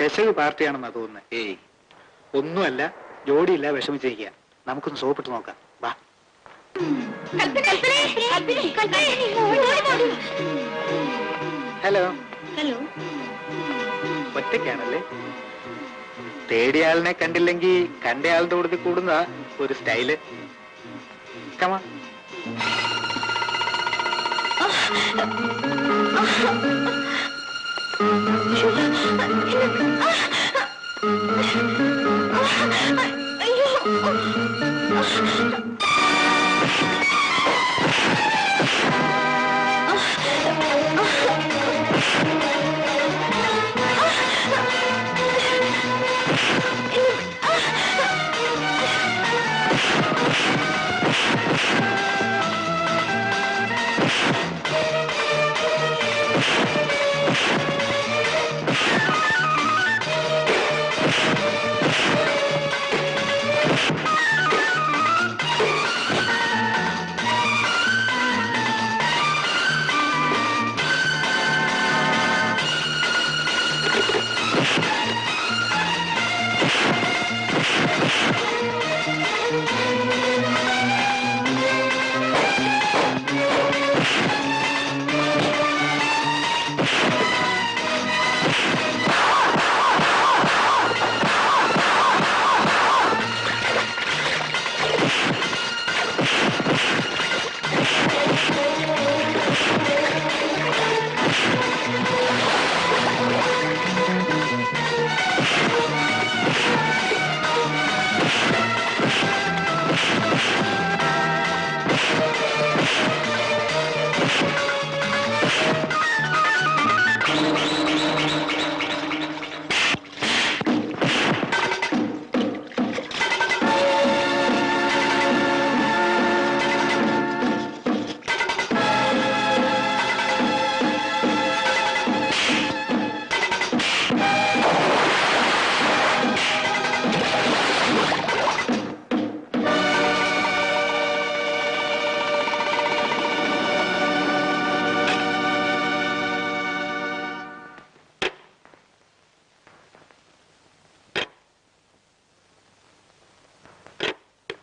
പെശക് പാർട്ടിയാണെന്നാ തോന്നുന്നത്. ഏയ് ഒന്നുമല്ല, ജോഡിയില്ല, വിഷമിച്ചിരിക്കുക. നമുക്കൊന്ന് സോപ്പിട്ട് നോക്കാം. വാ. ഹലോ. ഹലോ. ഒറ്റയ്ക്കാണല്ലേ? തേടിയാളിനെ കണ്ടില്ലെങ്കിൽ കണ്ടയാളുടെ കൂടുതൽ കൂടുന്ന ഒരു സ്റ്റൈല്. കമാ.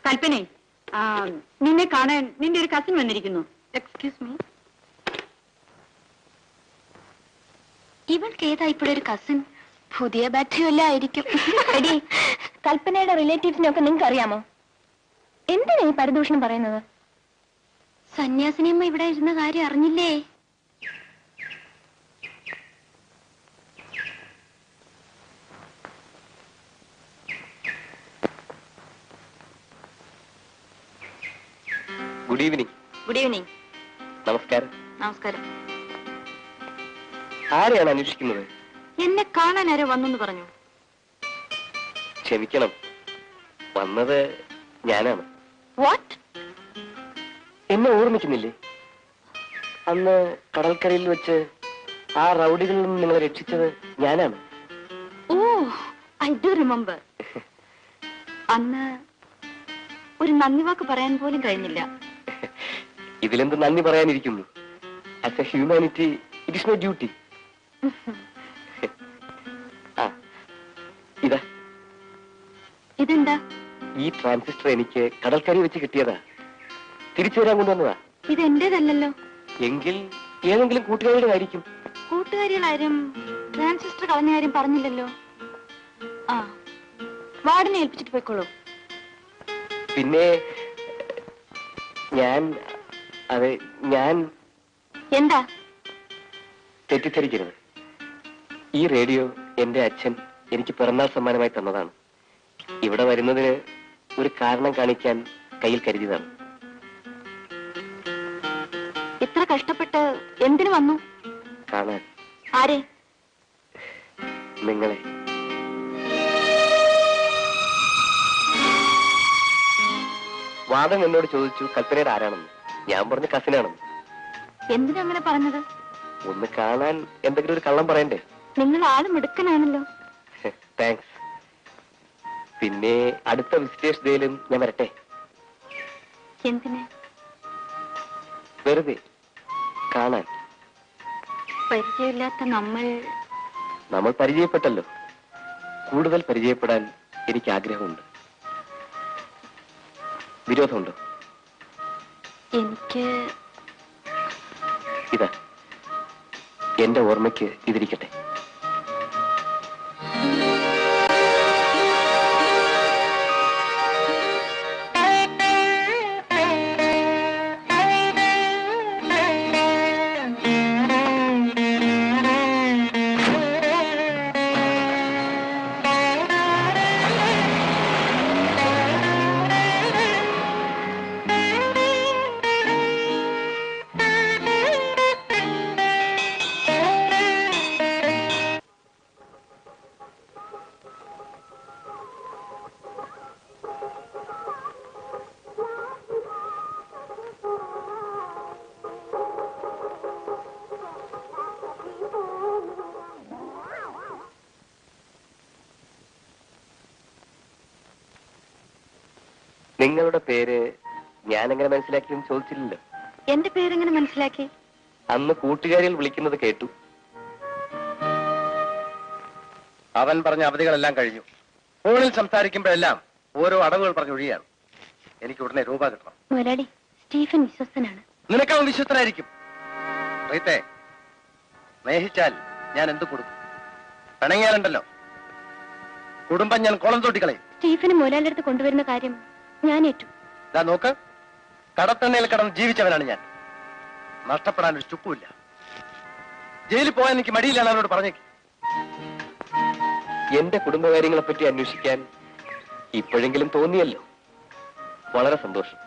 കൽപ്പനെ, നിന്നെ കാണാൻ നിന്റെ ഒരു കസിൻ വന്നിരിക്കുന്നു. Excuse me. ഇവൾക്ക് ഏതാ ഇപ്പോഴൊരു കസിൻ? പുതിയ ബാറ്ററി വല്ല ആയിരിക്കും. എടി, കൽപ്പനയുടെ റിലേറ്റീവ്സിനൊക്കെ നിങ്ങൾക്ക് അറിയാമോ? എന്തിനാ ഈ പരദൂഷണം പറയുന്നത്? സന്യാസിനിയമ്മ ഇവിടെ ഇരുന്ന കാര്യം അറിഞ്ഞില്ലേ? Good evening. Good evening. നമസ്കാരം. നമസ്കാരം. ആരെയാണ് അന്വേഷിക്കുന്നത്? എന്നെ കാണാൻ ആരോ വന്നെന്ന് പറഞ്ഞു. ക്ഷമിക്കണം, വന്നത് ഞാനാണ്. വാട്ട്? എന്നെ ഓർമ്മിക്കുന്നില്ലേ? അന്ന് കടൽക്കരയിൽ വെച്ച് ആ റൗഡികളിൽ നിന്ന് നിങ്ങളെ രക്ഷിച്ചത് ഞാനാണ്. ഓ, ഐ ഡു റിമെമ്പർ. അന്ന് ഒരു നന്ദി വാക്ക് പറയാൻ പോലും കഴിഞ്ഞില്ല. ഇതിലെന്ത് നന്ദി പറയാനിരിക്കുന്നു? As a humanity it is my duty. ഇതാ. ഇതെന്താ? ഈ ട്രാൻസിസ്റ്റർ എനിക്ക് കടൽക്കരി വെച്ച് കിട്ടിയതാ. തിരിച്ചു വരാൻ കൊണ്ടുവന്നതാ. ഇത് എന്റേതല്ലോ. എങ്കിൽ ഏതെങ്കിലും കൂട്ടുകാരുടെ ആയിരിക്കും. കൂട്ടുകാരികളാരും ട്രാൻസിസ്റ്റർ കളഞ്ഞ കാര്യം പറഞ്ഞില്ലല്ലോ. ആ, വാർഡിനെ ഏൽപ്പിച്ചിട്ട് പോയിക്കോളൂ. പിന്നെ ഞാൻ എന്താ? തെറ്റിദ്ധരിക്കരുത്. ഈ റേഡിയോ എന്റെ അച്ഛൻ എനിക്ക് പിറന്നാൾ സമ്മാനമായി തന്നതാണ്. ഇവിടെ വരുന്നതിന് ഒരു കാരണം കാണിക്കാൻ കയ്യിൽ കരുതിയതാണ്. ഇത്ര കഷ്ടപ്പെട്ട് എന്തിനു വന്നു? കാണാൻ. ആരെ? നിങ്ങളെ. വാദം എന്നോട് ചോദിച്ചു കൽപ്പനയുടെ ആരാണെന്ന്. ഞാൻ പറഞ്ഞു കസിനാണെന്ന്. എന്തിനാ അങ്ങനെ പറഞ്ഞത്? ഒന്ന് കാണാൻ എന്തെങ്കിലും ഒരു കള്ളം പറയണ്ടേ? നിങ്ങൾ ആളും എടുക്കനാണല്ലോ. താങ്ക്സ്. പിന്നെ അടുത്ത വിസിറ്റേഴ്സ് ഡേയിലും ഞാൻ വരട്ടെ. എന്തിന്? വെറുതെ കാണാൻ. പരിചയമില്ലാത്ത നമ്മൾ പരിചയപ്പെട്ടല്ലോ. കൂടുതൽ പരിചയപ്പെടാൻ എനിക്ക് ആഗ്രഹമുണ്ട്. വിരോധമുണ്ടോ? എനിക്ക് ഇതാ എന്റെ ഓർമ്മയ്ക്ക് ഇതിരിക്കട്ടെ. നിങ്ങളുടെ പേര് ഞാനെങ്ങനെ മനസ്സിലാക്കിയെന്ന് ചോദിച്ചില്ലല്ലോ. എന്റെ പേരെങ്ങനെ മനസ്സിലാക്കി? അന്ന് കൂട്ടുകാരികൾ വിളിക്കുന്നത് കേട്ടു. അവൻ പറഞ്ഞ അവധികളെല്ലാം കഴിഞ്ഞു. ഫോണിൽ സംസാരിക്കുമ്പോഴെല്ലാം ഓരോ അടവുകൾ പറഞ്ഞൊഴിയാണ്. എനിക്ക് ഉടനെ രൂപ കിട്ടണം. മുതലാളി, സ്റ്റീഫൻ വിശ്വസ്തനാണ്. നിനക്കവൻ വിശ്വസ്തനായിരിക്കും. റീത്തെ, സ്നേഹിച്ചാൽ ഞാൻ എന്ത് കൊടുക്കും? പിണങ്ങിയാലുണ്ടല്ലോ കുടുംബം ഞാൻ കുളം തോട്ടിക്കളയും. സ്റ്റീഫന് മുതലാളിയുടെ അടുത്ത് കൊണ്ടുവരുന്ന കാര്യം ഞാൻ ഏറ്റു. ഇതാ നോക്ക്, കടത്തണ്ണയിൽ കടന്ന് ജീവിച്ചവനാണ് ഞാൻ. നഷ്ടപ്പെടാൻ ഒരു ചുക്കുമില്ല. ജയിലിൽ പോകാൻ എനിക്ക് മടിയിലാണ് അവനോട് പറഞ്ഞേക്ക്. എന്റെ കുടുംബകാര്യങ്ങളെ പറ്റി അന്വേഷിക്കാൻ ഇപ്പോഴെങ്കിലും തോന്നിയല്ലോ. വളരെ സന്തോഷം.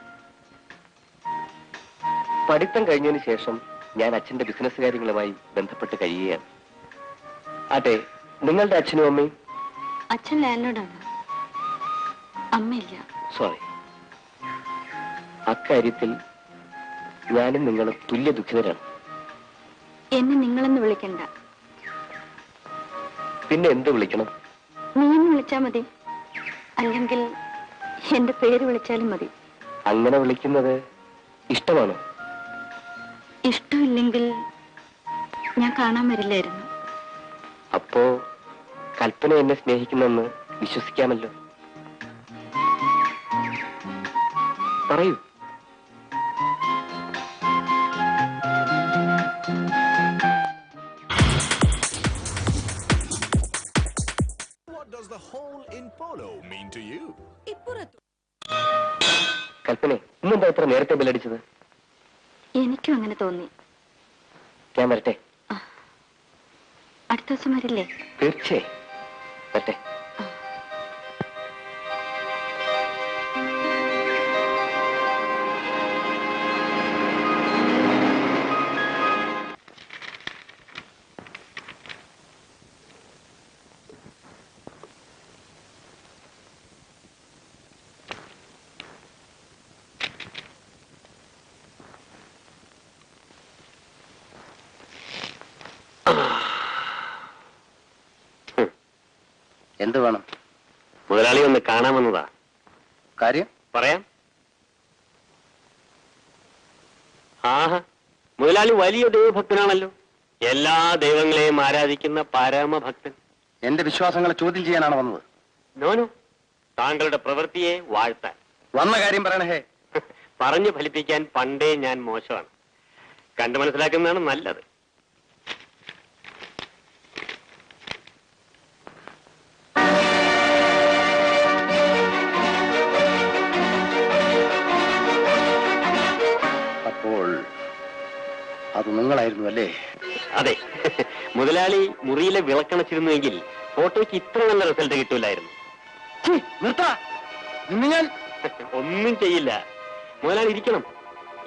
പഠിത്തം കഴിഞ്ഞതിന് ശേഷം ഞാൻ അച്ഛന്റെ ബിസിനസ് കാര്യങ്ങളുമായി ബന്ധപ്പെട്ട് കഴിയുകയാണ്. അതെ, നിങ്ങളുടെ അച്ഛനും അമ്മയും? അച്ഛൻ ലാൻഡ്ലോഡാണ്, അമ്മയില്ല. സോറി. അക്കാര്യത്തിൽ ഞാനും നിങ്ങളും തുല്യ ദുഃഖിതരാണ്. എന്നെ നിങ്ങളെന്ന് വിളിക്കണ്ട. പിന്നെ എന്ത് വിളിക്കണം? നീന്ന് വിളിച്ചാ മതി, അല്ലെങ്കിൽ എന്റെ പേര് വിളിച്ചാലും മതി. അങ്ങനെ വിളിക്കുന്നത് ഇഷ്ടമാണോ? ഇഷ്ടമില്ലെങ്കിൽ ഞാൻ കാണാൻ വരില്ലായിരുന്നു. അപ്പോ കൽപ്പന എന്നെ സ്നേഹിക്കുന്നെന്ന് വിശ്വസിക്കാമല്ലോ. പറയൂ. What does the hole in polo mean to you? കൽപ്പനെ, ഇന്നെന്താ ഇത്ര നേരത്തെ ബെല്ലടിച്ചത്? എനിക്കും അങ്ങനെ തോന്നി. ഞാൻ വരട്ടെ? അടുത്ത ദിവസം വരില്ലേ? തീർച്ചയായും വരട്ടെ. എന്ത് വേണം? മുതലാളി ഒന്ന് കാണാമെന്നതാ. കാര്യം പറയാം. ആഹാ, മുതലാളി വലിയ ദൈവഭക്തനാണല്ലോ. എല്ലാ ദൈവങ്ങളെയും ആരാധിക്കുന്ന പരമഭക്തൻ. എന്റെ വിശ്വാസങ്ങളെ ചോദ്യം ചെയ്യാനാണ് വന്നത്. നോനു, താങ്കളുടെ പ്രവൃത്തിയെ വാഴ്ത്താൻ. വന്ന കാര്യം പറയണേ. ഹേ, പറഞ്ഞു ഫലിപ്പിക്കാൻ പണ്ടേ ഞാൻ മോശമാണ്. കണ്ടു മനസ്സിലാക്കുന്നതാണ് നല്ലത്. അപ്പോൾ അത് നിങ്ങളായിരുന്നു അല്ലേ? അതെ, മുതലാളി മുറിയിലെ വിളക്കണച്ചിരുന്നുവെങ്കിൽ ഫോട്ടോയ്ക്ക് ഇത്ര നല്ല റിസൾട്ട് കിട്ടൂലായിരുന്നു. നിർത്താ, ഇന്ന് ഞാൻ ഒന്നും ചെയ്യില്ല. മുതലാളി ഇരിക്കണം.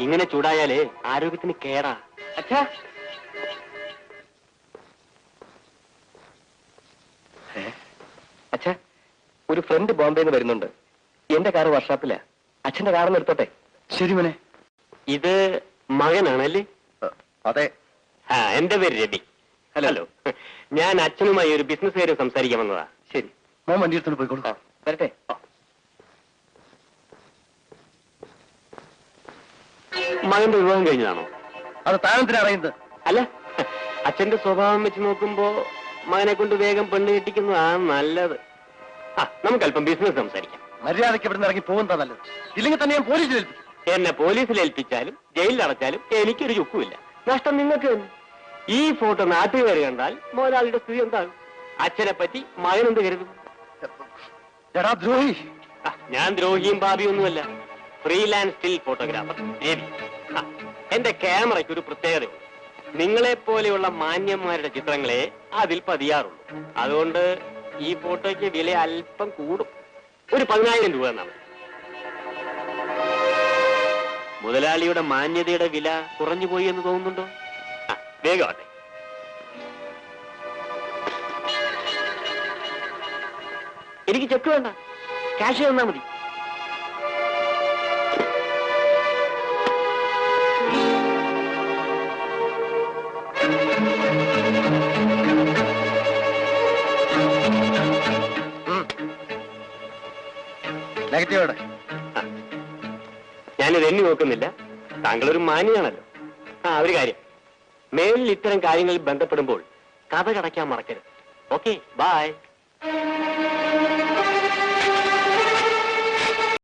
ഇങ്ങനെ ചൂടായാലേ ആരോഗ്യത്തിന് കേടാ. അച്ഛാ, അച്ഛാ, ഒരു ഫ്രണ്ട് ബോംബെന്ന് വരുന്നുണ്ട്. എന്റെ കാറ് വർക്ക്ഷോപ്പിലാ. അച്ഛന്റെ കാറൊന്ന് എടുത്തോട്ടെ? ശരി മോനെ. ഇത് മകനാണല്ലേ? അതെ. ആ, എന്റെ പേര് രവി. ഹലോ. ഞാൻ അച്ഛനുമായി ഒരു ബിസിനസ് കാര്യം സംസാരിക്കാൻ വന്നതാ. ശരി, മോൻ വണ്ടി എടുത്തോണ്ട് പോയിക്കോളൂ. വരട്ടെ? മകന്റെ വിവാഹം കഴിഞ്ഞതാണോ? അത് താനെന്തിനാ അറിയുന്നത്? അല്ല, അച്ഛന്റെ സ്വഭാവം വെച്ച് നോക്കുമ്പോ മകനെ കൊണ്ട് വേഗം പെണ്ണ് കെട്ടിക്കുന്നതാണ് നല്ലത്. നമുക്ക് അല്പം ബിസിനസ് സംസാരിക്കാം. മര്യാദയ്ക്ക് ഇവിടെ നിന്ന് ഇറങ്ങി പോകുന്നതാ നല്ലത്. ഇല്ലെങ്കിൽ തന്നെ ഞാൻ പോലീസിൽ ഏൽപ്പിക്കും. എന്നെ പോലീസിൽ ഏൽപ്പിച്ചാലും ജയിലിൽ അടച്ചാലും എനിക്കൊരു ചുക്കുമില്ല. നഷ്ടം നിങ്ങൾക്ക് തന്നെ. ഈ ഫോട്ടോ നാട്ടുകാർ കണ്ടാൽ മോലാളിയുടെ സ്ഥിതി എന്താകും? അച്ഛനെ പറ്റി മകനെന്ത് കരുതും? എടാ ദ്രോഹി, ഞാൻ ദ്രോഹിയും പാപിയൊന്നുമല്ല. Freelance still photographer Ravi. എന്റെ ക്യാമറയ്ക്ക് ഒരു പ്രത്യേകതയുണ്ട്. നിങ്ങളെ പോലെയുള്ള മാന്യന്മാരുടെ ചിത്രങ്ങളെ അതിൽ പതിയാറുള്ളൂ. അതുകൊണ്ട് ഈ ഫോട്ടോയ്ക്ക് വില അല്പം കൂടും. ഒരു 10,000 രൂപ എന്നാ മതി. മുതലാളിയുടെ മാന്യതയുടെ വില കുറഞ്ഞു പോയി എന്ന് തോന്നുന്നുണ്ടോ? വേഗമാട്ടെ. എനിക്ക് ചെക്ക് വേണ്ട, ക്യാഷ് തന്നാ മതി. നെഗറ്റീവോടെ ഞാനിത് എണ്ണി നോക്കുന്നില്ല. താങ്കളൊരു മാന്യനാണല്ലോ. ഒരു കാര്യം, മേലിൽ ഇത്തരം കാര്യങ്ങളിൽ ബന്ധപ്പെടുമ്പോൾ കഥ കടയ്ക്കാൻ മറക്കരുത്. Okay, by.